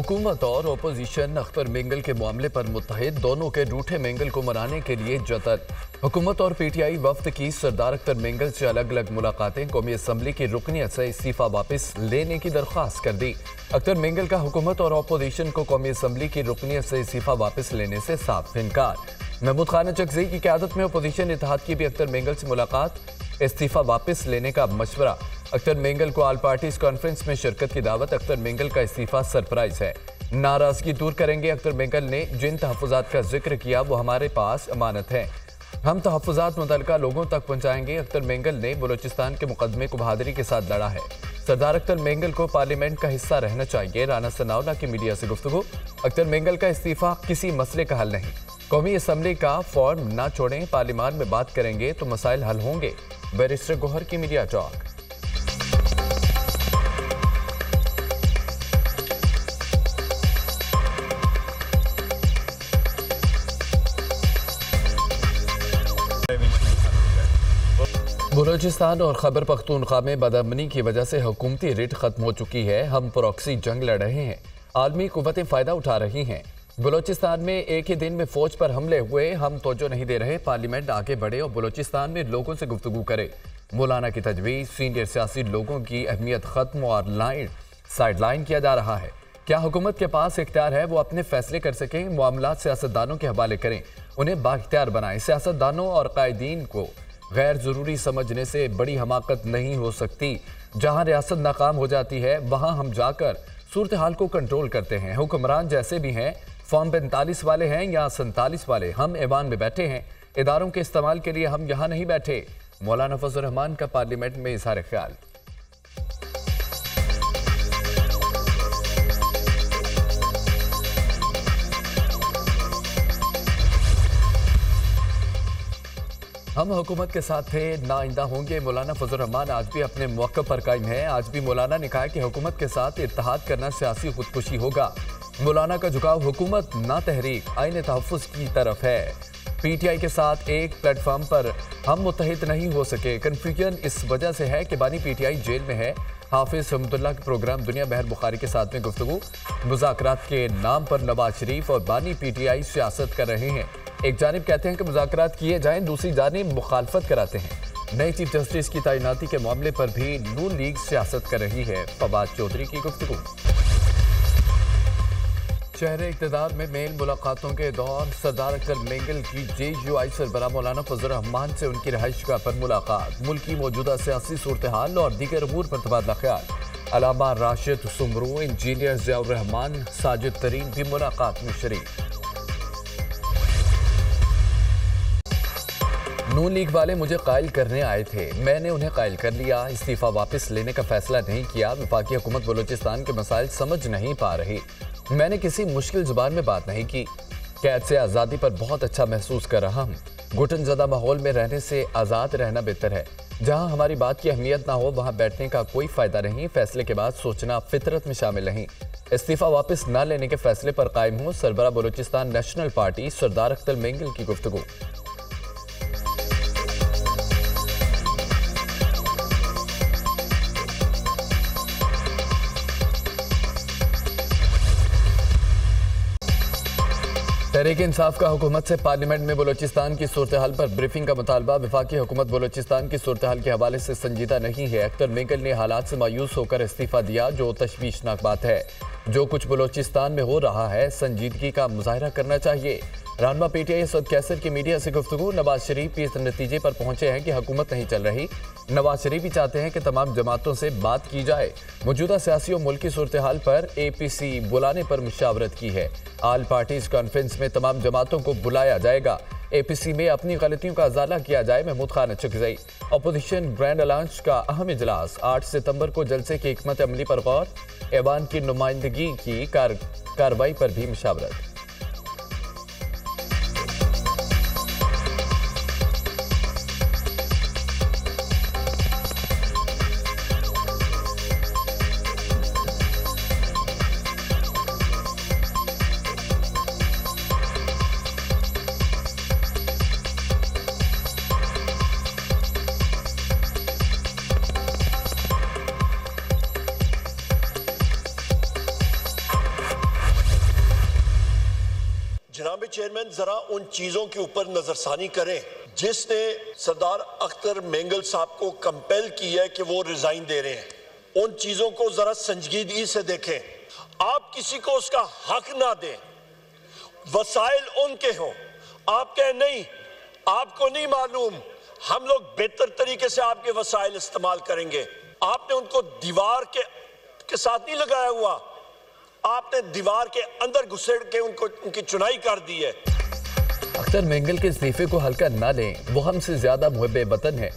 हुकूमत और ओपोजिशन अख्तर मेंगल के मामले पर मुत्तहिद, दोनों के रूठे मेंगल को मनाने के लिए जतन। हुकूमत और पीटीआई वफ्द की सरदार अख्तर मेंगल से अलग अलग मुलाकातें, कौमी असम्बली की रुकनियत से इस्तीफा वापस लेने की दरख्वास्त कर दी। अख्तर मेंगल का हुकूमत और ओपोजिशन को कौमी असम्बली की रुकनियत से इस्तीफा वापस लेने से साफ इनकार। महमूद खान चकजई की क़यादत में ओपोजिशन इत्तेहाद की भी अख्तर मेंगल से मुलाकात, इस्तीफा वापस लेने का मशवरा। अख्तर मेंगल को ऑल पार्टीज कॉन्फ्रेंस में शिरकत की दावत, अख्तर मेंगल का इस्तीफा सरप्राइज है। नाराजगी दूर करेंगे। अख्तर मेंगल ने जिन तहफ़्फ़ुज़ात का जिक्र किया वो हमारे पास अमानत है, हम तहफ़्फ़ुज़ात मुतल्लिका लोगों तक पहुँचाएंगे। अख्तर मेंगल ने बलूचिस्तान के मुकदमे को बहादुरी के साथ लड़ा है। सरदार अख्तर मेंगल को पार्लियामेंट का हिस्सा रहना चाहिए। राना सनाउल्लाह की मीडिया से गुफ्तगू, अख्तर मेंगल का इस्तीफा किसी मसले का हल नहीं। कौमी असम्बली का फॉर्म ना छोड़ें, पार्लियामान में बात करेंगे तो मसाइल हल होंगे। बैरिस्टर गोहर की मीडिया टॉक। बलूचिस्तान और खैबर पख्तूनख्वा में बदअमनी की वजह से हुकूमती रिट खत्म हो चुकी है। हम प्रॉक्सी जंग लड़ रहे हैं, आलमी कुव्वतें फ़ायदा उठा रही हैं। बलूचिस्तान में एक ही दिन में फौज पर हमले हुए, हम तवज्जो नहीं दे रहे। पार्लियामेंट आगे बढ़े और बलूचिस्तान में लोगों से गुफ्तगू करे। मौलाना की तजवीज़, सीनियर सियासी लोगों की अहमियत खत्म और साइडलाइन किया जा रहा है। क्या हुकूमत के पास इख्तियार है वो अपने फैसले कर सकें? मामलात सियासतदानों के हवाले करें, उन्हें बाइख्तियार बनाएं। सियासतदानों और कायदीन को गैर ज़रूरी समझने से बड़ी हमाकत नहीं हो सकती। जहां रियासत नाकाम हो जाती है वहां हम जाकर सूरत हाल को कंट्रोल करते हैं। हुक्मरान जैसे भी हैं, फॉर्म 45 वाले हैं या 47 वाले, हम ऐवान में बैठे हैं। इदारों के इस्तेमाल के लिए हम यहाँ नहीं बैठे। मौलाना फजल रहमान का पार्लियामेंट में इज़हार ख्याल। हम हुकूमत के साथ थे, ना आइंदा होंगे। मौलाना फजल रहमान आज भी अपने मौक़े पर कायम है। आज भी मौलाना ने कहा कि हुकूमत के साथ इत्तेहाद करना सियासी खुदकुशी होगा। मौलाना का झुकाव हुकूमत ना तहरीक आईन तहफ़्फ़ुज़ की तरफ है। पीटीआई के साथ एक प्लेटफॉर्म पर हम मुत्तहिद नहीं हो सके। कन्फ्यूजन इस वजह से है कि बानी पीटीआई जेल में है। हाफिज रहमतुल्लाह के प्रोग्राम दुनिया बहर बुखारी के साथ में गुफ्तगू। मुज़ाकरात के नाम पर नवाज शरीफ और बानी पीटीआई सियासत कर रहे हैं। एक जानिब कहते हैं कि मुज़ाकरात किए जाएं, दूसरी जानिब मुखालफत कराते हैं। नई चीफ जस्टिस की तैनाती के मामले पर भी नून लीग सियासत कर रही है। फवाद चौधरी की गुफ्तगू। शहर इक़्तिदार में मेल मुलाकातों के दौर, सरदार अख्तर मेंगल की JUI सरबराह मौलाना फजल रहमान से उनकी रहायशगाह पर मुलाकात। मुल्क की मौजूदा सियासी सूरत हाल और दीगर अमूर पर तबादला ख्याल। अलामा राशिद सुमरू, इंजीनियर ज़ियाउर रहमान, साजिद तरीन भी मुलाकात में शरीक। नून लीग वाले मुझे कायल करने आए थे, मैंने उन्हें कायल कर लिया। इस्तीफा वापस लेने का फैसला नहीं किया। वफाकी हुकूमत बलूचिस्तान के मसाइल समझ नहीं पा रही। मैंने किसी मुश्किल जुबान में बात नहीं की। कैद से आज़ादी पर बहुत अच्छा महसूस कर रहा हूँ। घुटन ज़दा माहौल में रहने से आज़ाद रहना बेहतर है। जहाँ हमारी बात की अहमियत ना हो वहाँ बैठने का कोई फ़ायदा नहीं। फैसले के बाद सोचना फितरत में शामिल नहीं। इस्तीफा वापस न लेने के फैसले पर कायम हूँ। सरबराह बलूचिस्तान नेशनल पार्टी सरदार अख्तर मेंगल की गुफ्तगू। तहरीक इंसाफ का हुकूमत से पार्लियामेंट में बलूचिस्तान की सूरत हाल पर ब्रीफिंग का मुतालबा। वफाकी हुकूमत बलूचिस्तान की सूरत हाल के हवाले से संजीदा नहीं है। अख्तर मेंगल ने हालात से मायूस होकर इस्तीफा दिया, जो तशवीशनाक बात है। जो कुछ बलूचिस्तान में हो रहा है संजीदगी का मुजाहरा करना चाहिए। रहनुमा पीटीआई असद कैसर की मीडिया से गुफ्तगू। नवाज शरीफ इस नतीजे पर पहुंचे हैं कि हुकूमत नहीं चल रही। नवाज शरीफ भी चाहते हैं कि तमाम जमातों से बात की जाए। मौजूदा सियासी और मुल्की सूरत हाल पर APC बुलाने पर मुशावरत की है। ऑल पार्टीज कॉन्फ्रेंस में तमाम जमातों को बुलाया जाएगा। APC में अपनी गलतियों का अजाला किया जाए। Mahmood Khan Achakzai. Opposition grand alliance का अहम इजलास 8 सितंबर को जलसे की हिकमत अमली पर गौर। ऐवान की नुमाइंदगी की कार्रवाई पर भी मुशावरत। चेयरमैन जरा उन चीजों के ऊपर नजरसानी करें जिसने सरदार अख्तर मेंगल साहब को कंपेल किया है कि वो रिजाइन दे रहे हैं। उन चीजों को जरा संजीदगी से देखें। आप किसी को उसका हक ना दें। वसाइल उनके हों, आप कहें नहीं, आपको नहीं मालूम, हम लोग बेहतर तरीके से आपके वसाइल इस्तेमाल करेंगे। आपने उनको दीवार के साथ नहीं लगाया हुआ, आपने दीवार के अंदर घुसेड़ के उनकी चुनाई कर दी है। अख्तर मेंगल के इस्तीफे को हल्का न लें, वो हमसे ज्यादा मुहब्बे वतन है।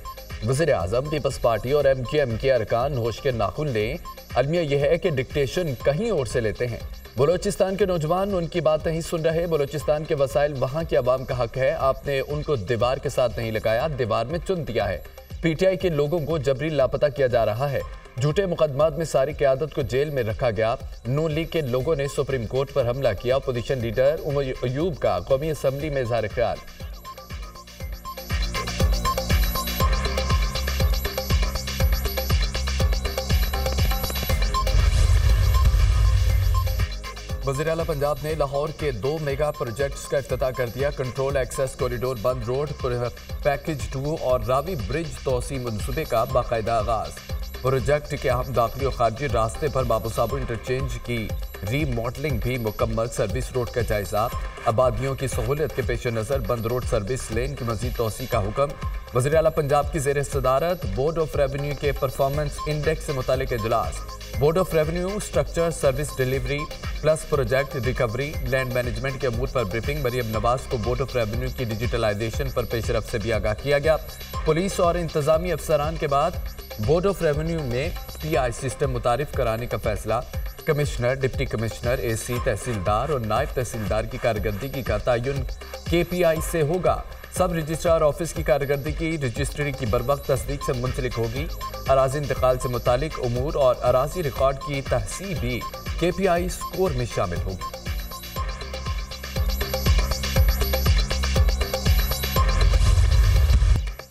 वज़ीर आज़म, पीपल्स पार्टी और MKM के अरकान होश के नाखुन लें। अलमिया यह है कि डिक्टेशन कहीं और से लेते हैं। बलोचिस्तान के नौजवान उनकी बात नहीं सुन रहे। बलोचिस्तान के वसाइल वहाँ की आवाम का हक है। आपने उनको दीवार के साथ नहीं लगाया, दीवार में चुन दिया है। PTI के लोगों को जबरी लापता किया जा रहा है। झूठे मुकदमात में सारी क़यादत को जेल में रखा गया। नून लीग के लोगों ने सुप्रीम कोर्ट पर हमला किया। अपोजिशन लीडर उमर अयूब का कौमी असम्बली में इज़हार ख्याल। वज़ीर आला पंजाब ने लाहौर के 2 मेगा प्रोजेक्ट्स का इफ्तिताह कर दिया। कंट्रोल एक्सेस कॉरिडोर, बंद रोड, पैकेज 2 और रावी ब्रिज तोसी मंसूबे का बाकायदा आगाज। प्रोजेक्ट के अहम दाखिली और खारजी रास्ते पर बाबू साबू इंटरचेंज की रीमॉडलिंग भी मुकम्मल। सर्विस रोड का जायजा। आबादियों की सहूलियत के पेश नज़र बंद रोड सर्विस लेन की मजीद तोसी का हुक्म। वज़ीर आला पंजाब की ज़ेर सदारत बोर्ड ऑफ रेवेन्यू के परफॉर्मेंस इंडेक्स से मुतालिक इजलास। Board of revenue structure, service delivery plus project recovery, land management के अमूर पर ब्रीफिंग। मरियम नवाज को बोर्ड ऑफ रेवेन्यू की डिजिटलाइजेशन पर पेशरफ से भी आगाह किया गया। पुलिस और इंतजामी अफसरान के बाद बोर्ड ऑफ रेवेन्यू में PI सिस्टम मुतारिफ कराने का फैसला। कमिश्नर, डिप्टी कमिश्नर, AC, तहसीलदार और नायब तहसीलदार की कारकर्दगी का तयन KPI से होगा। सब रजिस्ट्रार ऑफिस की कारकर्दगी रजिस्ट्री की बरवक्त तस्दीक से मुंसलिक होगी। अराजी इंतकाल से मुतालिक उमूर और अराजी रिकॉर्ड की तहसील भी KPI स्कोर में शामिल होगी।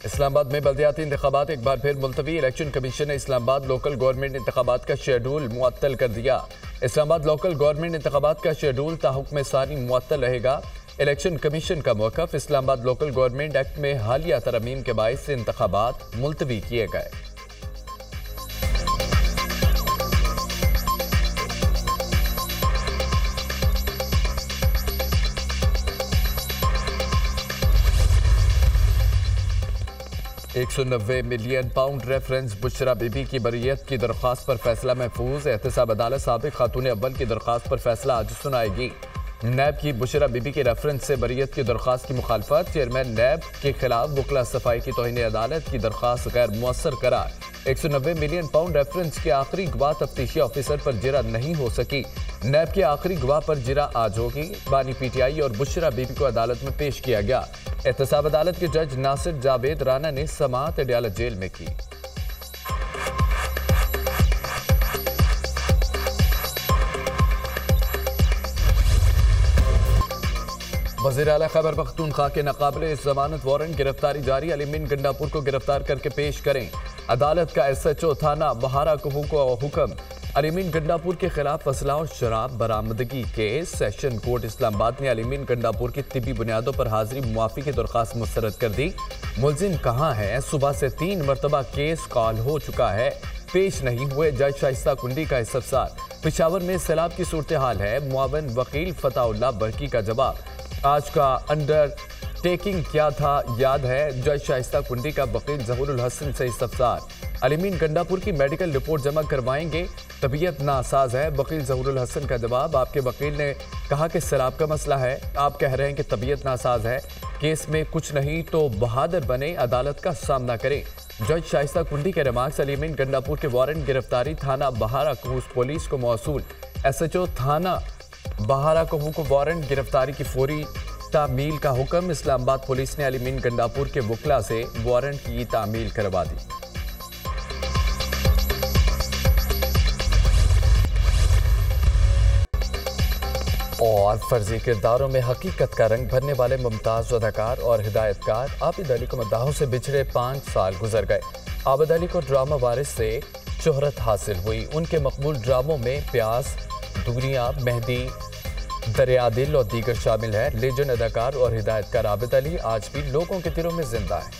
इस्लामाबाद में बल्दियाती इंतखाबात एक बार फिर मुलतवी। इलेक्शन कमीशन ने इस्लामाबाद लोकल गवर्नमेंट इंतखाबात का शेड्यूल मुअत्तल कर दिया। इस्लामाबाद लोकल गवर्नमेंट इंतखाबात का शेड्यूल ताहुक्म सानी मुअत्तल रहेगा। इलेक्शन कमीशन का मौक़िफ़, इस्लामाबाद लोकल गवर्नमेंट एक्ट में हालिया तरमीम के बायस से इंतखाबात मुलतवी किए गए। £190 मिलियन रेफरेंस बुशरा बीबी की बरीयत की दरख्वास्त पर फैसला महफूज। एहतसाब अदालत साबिक खातून अव्वल की दरख्वास्त पर फैसला आज सुनाएगी। नैब की बुशरा बीबी के रेफरेंस से बरीयत की दरख्वास्त की मुखालफत। चेयरमैन नैब के खिलाफ वकला सफाई की तौहीन अदालत की दरख्वास्त गैर मुअस्सर करार। £190 मिलियन रेफरेंस के आखिरी गवाह तफ्तीशी ऑफिसर पर जिरा नहीं हो सकी। नैब के आखिरी गवाह पर जिरा आज होगी। बानी PTI और बुशरा बीबी को अदालत में पेश किया गया। एहतसाब अदालत के जज नासिर जावेद राना ने समाअत अडयाला जेल में की। वज़ीर आला खैबर पख्तूनख्वा के नाकाबिले जमानत वारंट गिरफ्तारी जारी। अलीमीन गंडापुर को गिरफ्तार करके पेश करें। अदालत का SHO थाना बहारा को हुक्म। अलीमीन गंडापुर के खिलाफ असला और शराब बरामदगी के सेशन कोर्ट इस्लामाबाद ने अलीमीन गंडापुर की तिबी बुनियादों पर हाजिरी मुआफी की दरख्वास्त मुस्तरद कर दी। मुलजिम कहाँ है? सुबह से 3 मरतबा केस कॉल हो चुका है, पेश नहीं हुए। जज शाइस्ता कुंडी का इस्तफसार। पेशावर में सैलाब की सूरत हाल है। मुआवन वकील फताउल्लाह बरकी का जवाब। आज का अंडरटेकिंग क्या था याद है? जज शाइस्ता कुंडी का वकील जहूरुल हसन से इस्तफसार। अलीमीन गंडापुर की मेडिकल रिपोर्ट जमा करवाएंगे, तबीयत नासाज है। वकील जहूरुल हसन का जवाब। आपके वकील ने कहा कि सैलाब का मसला है, आप कह रहे हैं कि तबीयत नासाज है। केस में कुछ नहीं तो बहादुर बने, अदालत का सामना करें। जज शाइस्ता कुंडी के रिमार्क्स। अलीमीन गंडापुर के वारंट गिरफ्तारी थाना बहारा को पुलिस को मौसूल। SHO थाना बहारा को वारंट गिरफ्तारी की फौरी तामील का हुक्म। इस्लामाबाद पुलिस ने अलीमीन गंडापुर के वकला से वारंट की तामील करवा दी। और फर्जी किरदारों में हकीकत का रंग भरने वाले मुमताज़ अदाकार और हिदायतकार आबिद अली को मद्दाहों से बिछड़े 5 साल गुजर गए। आबिद अली को ड्रामा वारिस से शोहरत हासिल हुई। उनके मकबूल ड्रामों में प्यास, दुनिया, मेहंदी, दरिया दिल और दीगर शामिल हैं। लेजेंड अदाकार और हिदायतकार आबिद अली आज भी लोगों के दिलों में जिंदा है।